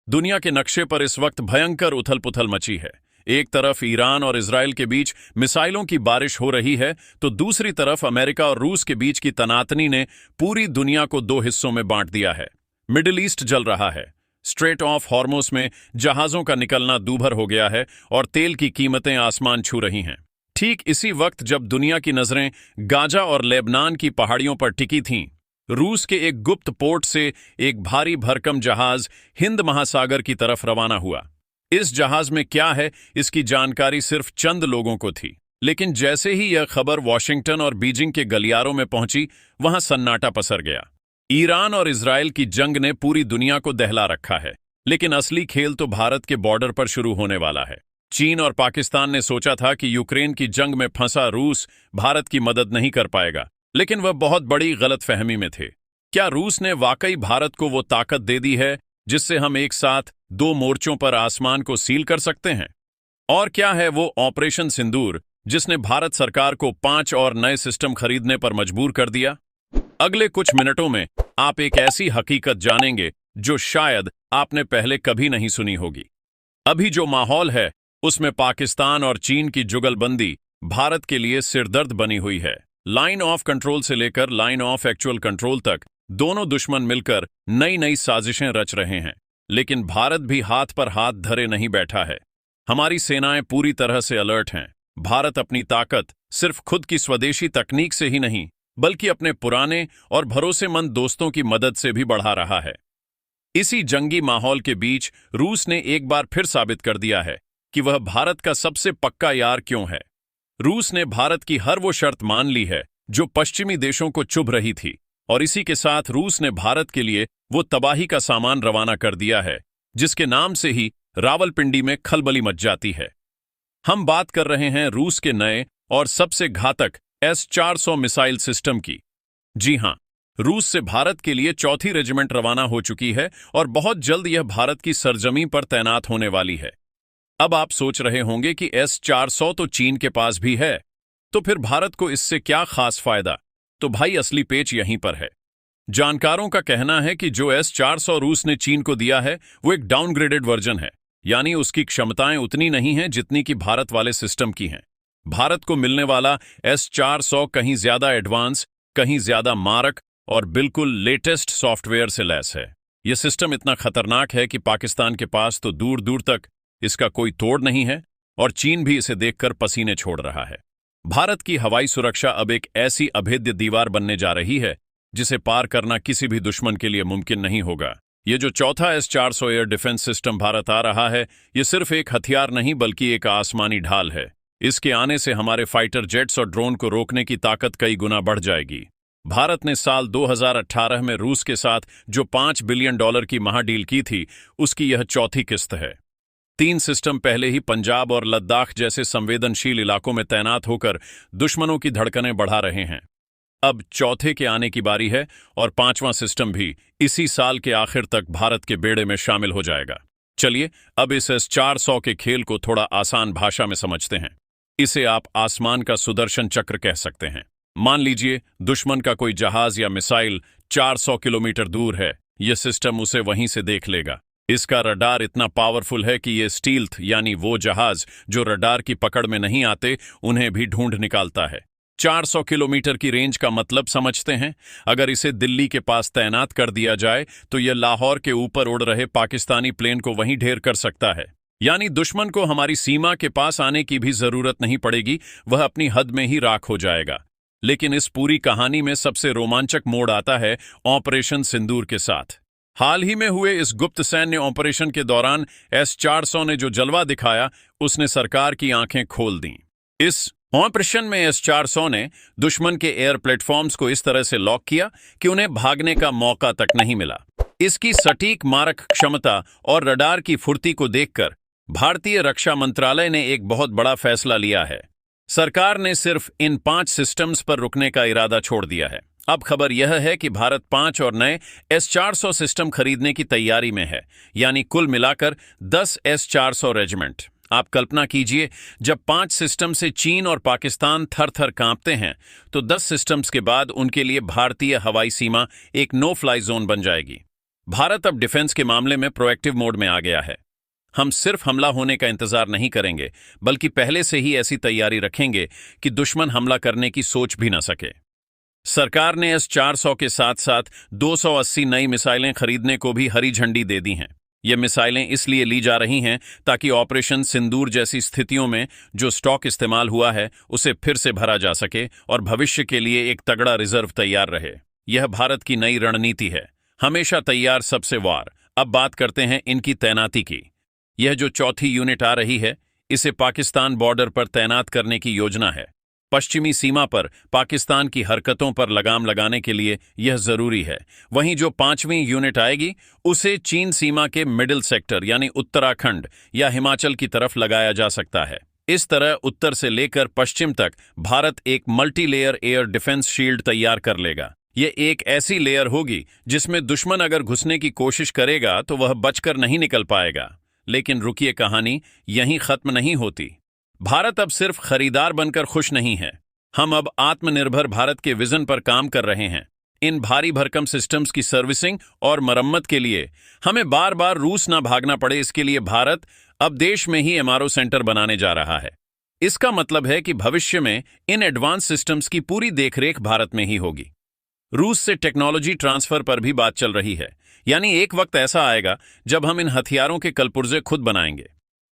दुनिया के नक्शे पर इस वक्त भयंकर उथल-पुथल मची है। एक तरफ ईरान और इजराइल के बीच मिसाइलों की बारिश हो रही है, तो दूसरी तरफ अमेरिका और रूस के बीच की तनातनी ने पूरी दुनिया को दो हिस्सों में बांट दिया है। मिडिल ईस्ट जल रहा है। स्ट्रेट ऑफ हॉर्मुज में जहाजों का निकलना दूभर हो गया है और तेल की कीमतें आसमान छू रही हैं। ठीक इसी वक्त जब दुनिया की नजरें गाजा और लेबनान की पहाड़ियों पर टिकी थीं, रूस के एक गुप्त पोर्ट से एक भारी भरकम जहाज हिंद महासागर की तरफ रवाना हुआ। इस जहाज में क्या है, इसकी जानकारी सिर्फ चंद लोगों को थी। लेकिन जैसे ही यह खबर वॉशिंगटन और बीजिंग के गलियारों में पहुंची, वहां सन्नाटा पसर गया। ईरान और इजराइल की जंग ने पूरी दुनिया को दहला रखा है, लेकिन असली खेल तो भारत के बॉर्डर पर शुरू होने वाला है। चीन और पाकिस्तान ने सोचा था कि यूक्रेन की जंग में फंसा रूस भारत की मदद नहीं कर पाएगा, लेकिन वह बहुत बड़ी गलतफहमी में थे। क्या रूस ने वाकई भारत को वो ताकत दे दी है जिससे हम एक साथ दो मोर्चों पर आसमान को सील कर सकते हैं? और क्या है वो ऑपरेशन सिंदूर जिसने भारत सरकार को 5 और नए सिस्टम खरीदने पर मजबूर कर दिया? अगले कुछ मिनटों में आप एक ऐसी हकीकत जानेंगे जो शायद आपने पहले कभी नहीं सुनी होगी। अभी जो माहौल है उसमें पाकिस्तान और चीन की जुगलबंदी भारत के लिए सिरदर्द बनी हुई है। लाइन ऑफ कंट्रोल से लेकर लाइन ऑफ एक्चुअल कंट्रोल तक दोनों दुश्मन मिलकर नई नई साजिशें रच रहे हैं। लेकिन भारत भी हाथ पर हाथ धरे नहीं बैठा है। हमारी सेनाएं पूरी तरह से अलर्ट हैं। भारत अपनी ताकत सिर्फ खुद की स्वदेशी तकनीक से ही नहीं, बल्कि अपने पुराने और भरोसेमंद दोस्तों की मदद से भी बढ़ा रहा है। इसी जंगी माहौल के बीच रूस ने एक बार फिर साबित कर दिया है कि वह भारत का सबसे पक्का यार क्यों है। रूस ने भारत की हर वो शर्त मान ली है जो पश्चिमी देशों को चुभ रही थी, और इसी के साथ रूस ने भारत के लिए वो तबाही का सामान रवाना कर दिया है जिसके नाम से ही रावलपिंडी में खलबली मच जाती है। हम बात कर रहे हैं रूस के नए और सबसे घातक S-400 मिसाइल सिस्टम की। जी हां, रूस से भारत के लिए 4थी रेजिमेंट रवाना हो चुकी है और बहुत जल्द यह भारत की सरजमीं पर तैनात होने वाली है। अब आप सोच रहे होंगे कि S-400 तो चीन के पास भी है, तो फिर भारत को इससे क्या खास फायदा? तो भाई, असली पेच यहीं पर है। जानकारों का कहना है कि जो S-400 रूस ने चीन को दिया है वो एक डाउनग्रेडेड वर्जन है, यानी उसकी क्षमताएं उतनी नहीं हैं जितनी कि भारत वाले सिस्टम की हैं। भारत को मिलने वाला S-400 कहीं ज्यादा एडवांस, कहीं ज्यादा मारक और बिल्कुल लेटेस्ट सॉफ्टवेयर से लैस है। यह सिस्टम इतना खतरनाक है कि पाकिस्तान के पास तो दूर दूर तक इसका कोई तोड़ नहीं है, और चीन भी इसे देखकर पसीने छोड़ रहा है। भारत की हवाई सुरक्षा अब एक ऐसी अभेद्य दीवार बनने जा रही है जिसे पार करना किसी भी दुश्मन के लिए मुमकिन नहीं होगा। ये जो चौथा S-400 air defence system Bharat आ रहा है, ये सिर्फ एक हथियार नहीं बल्कि एक आसमानी ढाल है। इसके आने से हमारे फाइटर जेट्स और ड्रोन को रोकने की ताकत कई गुना बढ़ जाएगी। भारत ने साल 2018 में रूस के साथ जो $5 बिलियन की महाडील की थी, उसकी यह चौथी किस्त है। 3 सिस्टम पहले ही पंजाब और लद्दाख जैसे संवेदनशील इलाकों में तैनात होकर दुश्मनों की धड़कनें बढ़ा रहे हैं। अब चौथे के आने की बारी है और 5वां सिस्टम भी इसी साल के आखिर तक भारत के बेड़े में शामिल हो जाएगा। चलिए अब इस S-400 के खेल को थोड़ा आसान भाषा में समझते हैं। इसे आप आसमान का सुदर्शन चक्र कह सकते हैं। मान लीजिए दुश्मन का कोई जहाज या मिसाइल 400 किलोमीटर दूर है, यह सिस्टम उसे वहीं से देख लेगा। इसका रडार इतना पावरफुल है कि ये स्टील्थ यानी वो जहाज जो रडार की पकड़ में नहीं आते, उन्हें भी ढूंढ निकालता है। 400 किलोमीटर की रेंज का मतलब समझते हैं? अगर इसे दिल्ली के पास तैनात कर दिया जाए तो यह लाहौर के ऊपर उड़ रहे पाकिस्तानी प्लेन को वहीं ढेर कर सकता है। यानी दुश्मन को हमारी सीमा के पास आने की भी जरूरत नहीं पड़ेगी, वह अपनी हद में ही राख हो जाएगा। लेकिन इस पूरी कहानी में सबसे रोमांचक मोड़ आता है ऑपरेशन सिंदूर के साथ। हाल ही में हुए इस गुप्त सैन्य ऑपरेशन के दौरान S-400 ने जो जलवा दिखाया, उसने सरकार की आंखें खोल दी। इस ऑपरेशन में S-400 ने दुश्मन के एयर प्लेटफॉर्म्स को इस तरह से लॉक किया कि उन्हें भागने का मौका तक नहीं मिला। इसकी सटीक मारक क्षमता और रडार की फुर्ती को देखकर भारतीय रक्षा मंत्रालय ने एक बहुत बड़ा फैसला लिया है। सरकार ने सिर्फ इन 5 सिस्टम्स पर रुकने का इरादा छोड़ दिया है। अब खबर यह है कि भारत 5 और नए S-400 सिस्टम खरीदने की तैयारी में है, यानी कुल मिलाकर 10 S-400 रेजिमेंट। आप कल्पना कीजिए, जब 5 सिस्टम से चीन और पाकिस्तान थर थर कांपते हैं, तो 10 सिस्टम्स के बाद उनके लिए भारतीय हवाई सीमा एक नो फ्लाई जोन बन जाएगी। भारत अब डिफेंस के मामले में प्रोएक्टिव मोड में आ गया है। हम सिर्फ हमला होने का इंतजार नहीं करेंगे, बल्कि पहले से ही ऐसी तैयारी रखेंगे कि दुश्मन हमला करने की सोच भी न सके। सरकार ने S-400 के साथ साथ 280 नई मिसाइलें खरीदने को भी हरी झंडी दे दी हैं। ये मिसाइलें इसलिए ली जा रही हैं ताकि ऑपरेशन सिंदूर जैसी स्थितियों में जो स्टॉक इस्तेमाल हुआ है उसे फिर से भरा जा सके और भविष्य के लिए एक तगड़ा रिजर्व तैयार रहे। यह भारत की नई रणनीति है, हमेशा तैयार सबसे वार। अब बात करते हैं इनकी तैनाती की। यह जो चौथी यूनिट आ रही है, इसे पाकिस्तान बॉर्डर पर तैनात करने की योजना है। पश्चिमी सीमा पर पाकिस्तान की हरकतों पर लगाम लगाने के लिए यह जरूरी है। वहीं जो 5वीं यूनिट आएगी उसे चीन सीमा के मिडिल सेक्टर यानी उत्तराखंड या हिमाचल की तरफ लगाया जा सकता है। इस तरह उत्तर से लेकर पश्चिम तक भारत एक multi layer air defence shield तैयार कर लेगा। ये एक ऐसी लेयर होगी जिसमें दुश्मन अगर घुसने की कोशिश करेगा तो वह बचकर नहीं निकल पाएगा। लेकिन रुकिए, कहानी यहीं खत्म नहीं होती। भारत अब सिर्फ खरीदार बनकर खुश नहीं है, हम अब आत्मनिर्भर भारत के विजन पर काम कर रहे हैं। इन भारी भरकम सिस्टम्स की सर्विसिंग और मरम्मत के लिए हमें बार बार रूस ना भागना पड़े, इसके लिए भारत अब देश में ही एमआरओ सेंटर बनाने जा रहा है। इसका मतलब है कि भविष्य में इन एडवांस सिस्टम्स की पूरी देखरेख भारत में ही होगी। रूस से टेक्नोलॉजी ट्रांसफर पर भी बात चल रही है, यानी एक वक्त ऐसा आएगा जब हम इन हथियारों के कलपुर्जे खुद बनाएंगे।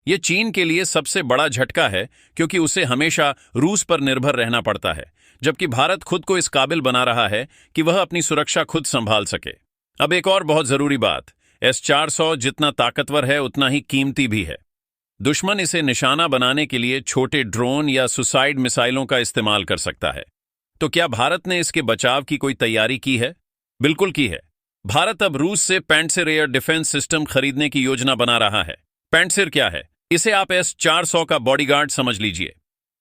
यह चीन के लिए सबसे बड़ा झटका है, क्योंकि उसे हमेशा रूस पर निर्भर रहना पड़ता है, जबकि भारत खुद को इस काबिल बना रहा है कि वह अपनी सुरक्षा खुद संभाल सके। अब एक और बहुत जरूरी बात, S-400 जितना ताकतवर है उतना ही कीमती भी है। दुश्मन इसे निशाना बनाने के लिए छोटे ड्रोन या सुसाइड मिसाइलों का इस्तेमाल कर सकता है। तो क्या भारत ने इसके बचाव की कोई तैयारी की है? बिल्कुल की है। भारत अब रूस से पैंट्सिर एयर डिफेंस सिस्टम खरीदने की योजना बना रहा है। पैंट्सिर क्या है? इसे आप S-400 का बॉडीगार्ड समझ लीजिए।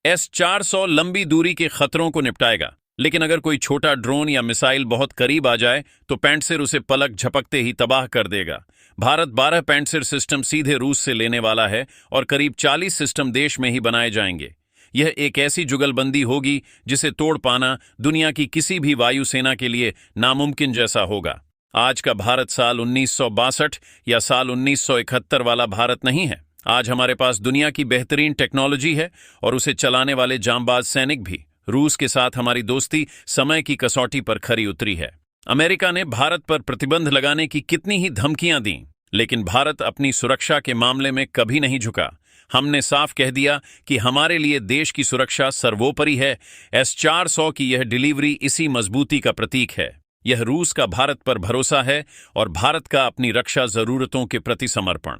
S-400 लंबी दूरी के खतरों को निपटाएगा, लेकिन अगर कोई छोटा ड्रोन या मिसाइल बहुत करीब आ जाए तो पैंट्सिर उसे पलक झपकते ही तबाह कर देगा। भारत 12 पैंट्सिर सिस्टम सीधे रूस से लेने वाला है और करीब 40 सिस्टम देश में ही बनाए जाएंगे। यह एक ऐसी जुगलबंदी होगी जिसे तोड़ पाना दुनिया की किसी भी वायुसेना के लिए नामुमकिन जैसा होगा। आज का भारत साल 1962 या साल 1971 वाला भारत नहीं है। आज हमारे पास दुनिया की बेहतरीन टेक्नोलॉजी है और उसे चलाने वाले जांबाज सैनिक भी। रूस के साथ हमारी दोस्ती समय की कसौटी पर खरी उतरी है। अमेरिका ने भारत पर प्रतिबंध लगाने की कितनी ही धमकियां दी, लेकिन भारत अपनी सुरक्षा के मामले में कभी नहीं झुका। हमने साफ कह दिया कि हमारे लिए देश की सुरक्षा सर्वोपरि है। S-400 की यह डिलीवरी इसी मजबूती का प्रतीक है। यह रूस का भारत पर भरोसा है और भारत का अपनी रक्षा जरूरतों के प्रति समर्पण।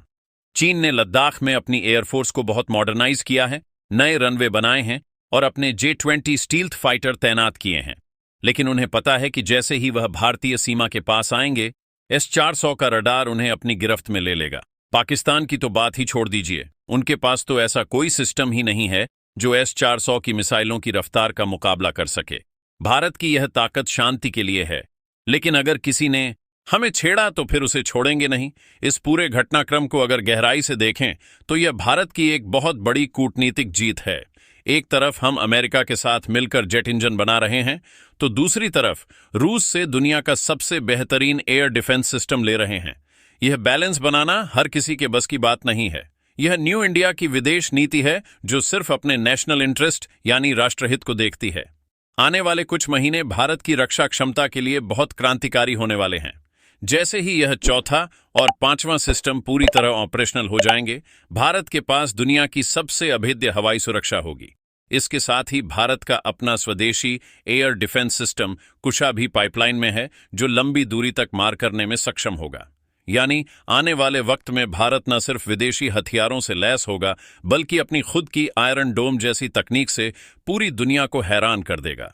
चीन ने लद्दाख में अपनी एयरफोर्स को बहुत मॉडर्नाइज किया है, नए रनवे बनाए हैं और अपने J-20 स्टील्थ फाइटर तैनात किए हैं। लेकिन उन्हें पता है कि जैसे ही वह भारतीय सीमा के पास आएंगे, S-400 का रडार उन्हें अपनी गिरफ्त में ले लेगा। पाकिस्तान की तो बात ही छोड़ दीजिए, उनके पास तो ऐसा कोई सिस्टम ही नहीं है जो S-400 की मिसाइलों की रफ्तार का मुकाबला कर सके। भारत की यह ताकत शांति के लिए है, लेकिन अगर किसी ने हमें छेड़ा तो फिर उसे छोड़ेंगे नहीं। इस पूरे घटनाक्रम को अगर गहराई से देखें तो यह भारत की एक बहुत बड़ी कूटनीतिक जीत है। एक तरफ हम अमेरिका के साथ मिलकर जेट इंजन बना रहे हैं, तो दूसरी तरफ रूस से दुनिया का सबसे बेहतरीन एयर डिफेंस सिस्टम ले रहे हैं। यह बैलेंस बनाना हर किसी के बस की बात नहीं है। यह न्यू इंडिया की विदेश नीति है जो सिर्फ अपने नेशनल इंटरेस्ट यानी राष्ट्रहित को देखती है। आने वाले कुछ महीने भारत की रक्षा क्षमता के लिए बहुत क्रांतिकारी होने वाले हैं। जैसे ही यह चौथा और 5वां सिस्टम पूरी तरह ऑपरेशनल हो जाएंगे, भारत के पास दुनिया की सबसे अभेद्य हवाई सुरक्षा होगी। इसके साथ ही भारत का अपना स्वदेशी एयर डिफेंस सिस्टम कुशा भी पाइपलाइन में है, जो लंबी दूरी तक मार करने में सक्षम होगा। यानी आने वाले वक्त में भारत न सिर्फ विदेशी हथियारों से लैस होगा, बल्कि अपनी खुद की आयरन डोम जैसी तकनीक से पूरी दुनिया को हैरान कर देगा।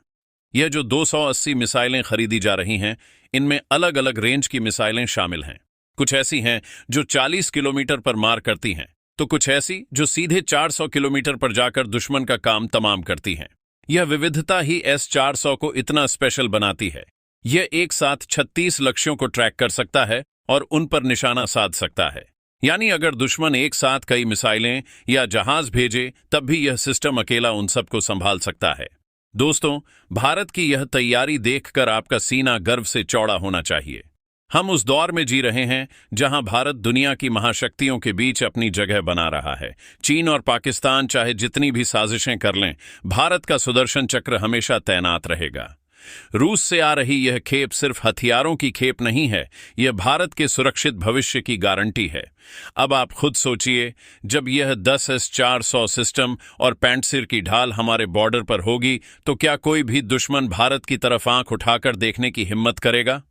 यह जो 280 मिसाइलें खरीदी जा रही हैं, इनमें अलग अलग रेंज की मिसाइलें शामिल हैं। कुछ ऐसी हैं जो 40 किलोमीटर पर मार करती हैं, तो कुछ ऐसी जो सीधे 400 किलोमीटर पर जाकर दुश्मन का काम तमाम करती हैं। यह विविधता ही S-400 को इतना स्पेशल बनाती है। यह एक साथ 36 लक्ष्यों को ट्रैक कर सकता है और उन पर निशाना साध सकता है। यानी अगर दुश्मन एक साथ कई मिसाइलें या जहाज भेजे, तब भी यह सिस्टम अकेला उन सबको संभाल सकता है। दोस्तों, भारत की यह तैयारी देखकर आपका सीना गर्व से चौड़ा होना चाहिए। हम उस दौर में जी रहे हैं जहां भारत दुनिया की महाशक्तियों के बीच अपनी जगह बना रहा है। चीन और पाकिस्तान चाहे जितनी भी साजिशें कर लें, भारत का सुदर्शन चक्र हमेशा तैनात रहेगा। रूस से आ रही यह खेप सिर्फ हथियारों की खेप नहीं है, यह भारत के सुरक्षित भविष्य की गारंटी है। अब आप खुद सोचिए, जब यह 10S-400 सिस्टम और पैंटसिर की ढाल हमारे बॉर्डर पर होगी, तो क्या कोई भी दुश्मन भारत की तरफ आंख उठाकर देखने की हिम्मत करेगा?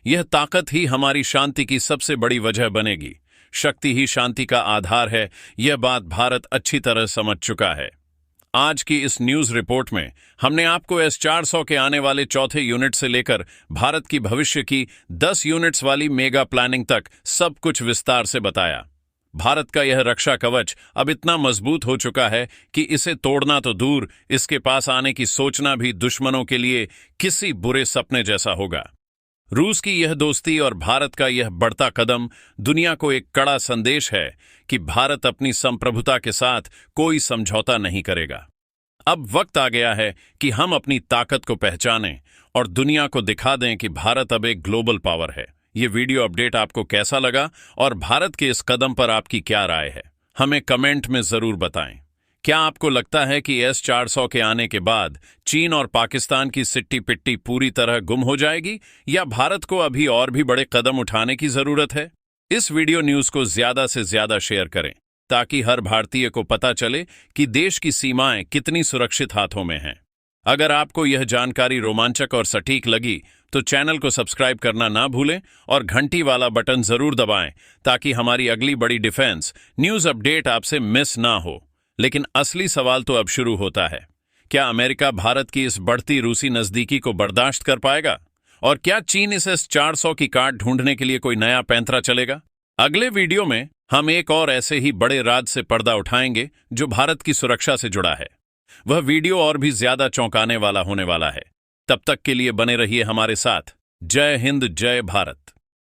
यह ताकत ही हमारी शांति की सबसे बड़ी वजह बनेगी। शक्ति ही शांति का आधार है, यह बात भारत अच्छी तरह समझ चुका है। आज की इस न्यूज रिपोर्ट में हमने आपको S-400 के आने वाले चौथे यूनिट से लेकर भारत की भविष्य की 10 यूनिट्स वाली मेगा प्लानिंग तक सब कुछ विस्तार से बताया। भारत का यह रक्षा कवच अब इतना मजबूत हो चुका है कि इसे तोड़ना तो दूर, इसके पास आने की सोचना भी दुश्मनों के लिए किसी बुरे सपने जैसा होगा। रूस की यह दोस्ती और भारत का यह बढ़ता कदम दुनिया को एक कड़ा संदेश है कि भारत अपनी संप्रभुता के साथ कोई समझौता नहीं करेगा। अब वक्त आ गया है कि हम अपनी ताकत को पहचानें और दुनिया को दिखा दें कि भारत अब एक ग्लोबल पावर है। ये वीडियो अपडेट आपको कैसा लगा और भारत के इस कदम पर आपकी क्या राय है, हमें कमेंट में जरूर बताएं। क्या आपको लगता है कि S-400 के आने के बाद चीन और पाकिस्तान की सिट्टी पिट्टी पूरी तरह गुम हो जाएगी, या भारत को अभी और भी बड़े कदम उठाने की जरूरत है? इस वीडियो न्यूज को ज्यादा से ज्यादा शेयर करें ताकि हर भारतीय को पता चले कि देश की सीमाएं कितनी सुरक्षित हाथों में हैं। अगर आपको यह जानकारी रोमांचक और सटीक लगी तो चैनल को सब्सक्राइब करना ना भूलें और घंटी वाला बटन जरूर दबाएं ताकि हमारी अगली बड़ी डिफेंस न्यूज अपडेट आपसे मिस ना हो। लेकिन असली सवाल तो अब शुरू होता है, क्या अमेरिका भारत की इस बढ़ती रूसी नजदीकी को बर्दाश्त कर पाएगा? और क्या चीन इस S-400 की काट ढूंढने के लिए कोई नया पैंतरा चलेगा? अगले वीडियो में हम एक और ऐसे ही बड़े राज से पर्दा उठाएंगे जो भारत की सुरक्षा से जुड़ा है। वह वीडियो और भी ज्यादा चौंकाने वाला होने वाला है। तब तक के लिए बने रहिए हमारे साथ। जय हिंद, जय भारत।